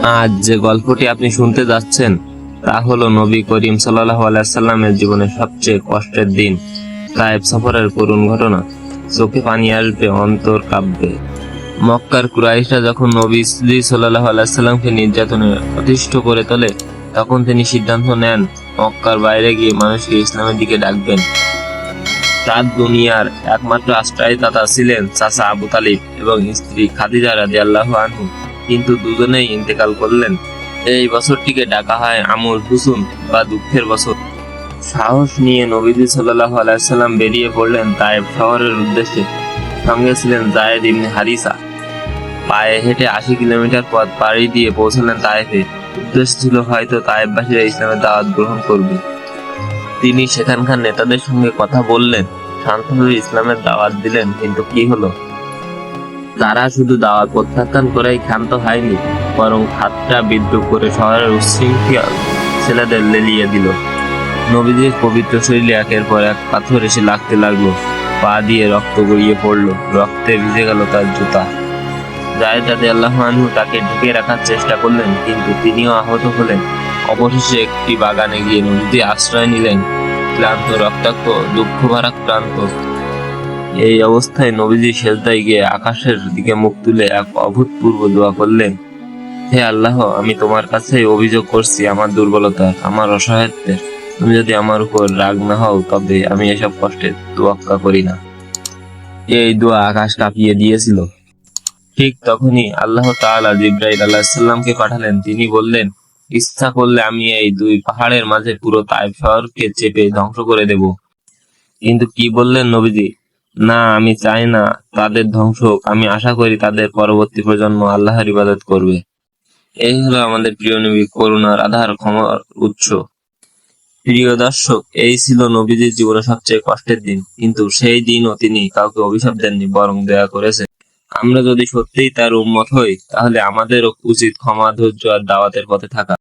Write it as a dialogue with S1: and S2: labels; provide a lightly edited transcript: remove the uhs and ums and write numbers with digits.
S1: আজ যে গল্পটি আপনি শুনতে যাচ্ছেন তা হলো নবী করিম সাল্লাল্লাহু আলাইহি সাল্লামের জীবনের সবচেয়ে কষ্টের দিন, তায়েফ সফরের করুণ ঘটনা। চোখে পানি আসবে, অন্তর কাঁপবে। মক্কার কুরাইশরা যখন নবী সাল্লাল্লাহু আলাইহি সাল্লামকে নির্যাতনে অতিষ্ঠ করে তোলে, তখন তিনি সিদ্ধান্ত নেন মক্কার বাইরে গিয়ে মানুষকে ইসলামের দিকে ডাকবেন। তার দুনিয়ার একমাত্র আশ্রয়দাতা ছিলেন চাচা আবু তালিব এবং স্ত্রী খাদিজা রাদিয়াল্লাহু আনহু, কিন্তু দুজনেই ইন্তেকাল করলেন। এই বছরটিকে ডাকা হয় আমুল হুসুন বা দুঃখের বছর। সাহস নিয়ে নবীজি সাল্লাল্লাহু আলাইহি সাল্লাম বেরিয়ে পড়লেন তায়েফ শহরের উদ্দেশ্যে। সঙ্গে ছিলেন যায়েদ ইবনে হারিসা। পায়ে হেঁটে 80 কিলোমিটার পথ পাড়ি দিয়ে পৌঁছলেন তায়েফে। উদ্দেশ্য ছিল হয়তো তায়েফবাসীরা ইসলামের দাওয়াত গ্রহণ করবে। তিনি সেখানকার নেতাদের সঙ্গে কথা বললেন, শান্তভাবে ইসলামের দাওয়াত দিলেন, কিন্তু কি হলো? তারা শুধু দাওয়াত প্রত্যাখ্যান করেই ক্ষান্ত হয়নি, বরং ঠাট্টা বিদ্রুপ করে শহরের উচ্ছৃঙ্খল ছেলেদের লেলিয়ে দিল। নবীজির পবিত্র শরীরে একের পর এক পাথর এসে লাগতে লাগলো। পা দিয়ে রক্ত গড়িয়ে পড়লো, রক্তে ভিজে গেল তার জুতা। যায়েদ রাদিয়াল্লাহু আনহু তাকে ঢেকে রাখার চেষ্টা করলেন, কিন্তু তিনিও আহত হলেন। অবশেষে একটি বাগানে গিয়ে নবীজি আশ্রয় নিলেন, ক্লান্ত, রক্তাক্ত, দুঃখ ভারাক্রান্ত। এই অবস্থায় নবীজি সেজদায় গিয়ে আকাশের দিকে মুখ তুলে এক অভূতপূর্ব দোয়া করলেন, হে আল্লাহ, আমি তোমার কাছেই অভিযোগ করছি আমার দুর্বলতার, আমার অসহায়ত্বের। তুমি যদি আমার উপর রাগ না হও, তবে আমি এসব কষ্টের তোয়াক্কা করি না। এই দোয়া আকাশ কাঁপিয়ে দিয়েছিল। ঠিক তখনই আল্লাহ তাআলা জিবরাইল আলাইহিস সালামকে পাঠালেন। তিনি বললেন, ইচ্ছা করলে আমি এই দুই পাহাড়ের মাঝে পুরো তায়েফ শহরকে চেপে ধ্বংস করে দেব। কিন্তু কি বললেন নবীজি? না, আমি চাই না তাদের ধ্বংস হোক। আমি আশা করি তাদের পরবর্তী প্রজন্ম আল্লাহর ইবাদত করবে। এই হলো আমাদের প্রিয় নবী, করুণার আধার, ক্ষমার উৎস। প্রিয় দর্শক, এই ছিল নবীজির জীবনের সবচেয়ে কষ্টের দিন, কিন্তু সেই দিনও তিনি কাউকে অভিশাপ দেননি, বরং দয়া করেছেন। আমরা যদি সত্যিই তার উম্মত হই, তাহলে আমাদেরও উচিত ক্ষমা, ধৈর্য আর দাওয়াতের পথে থাকা।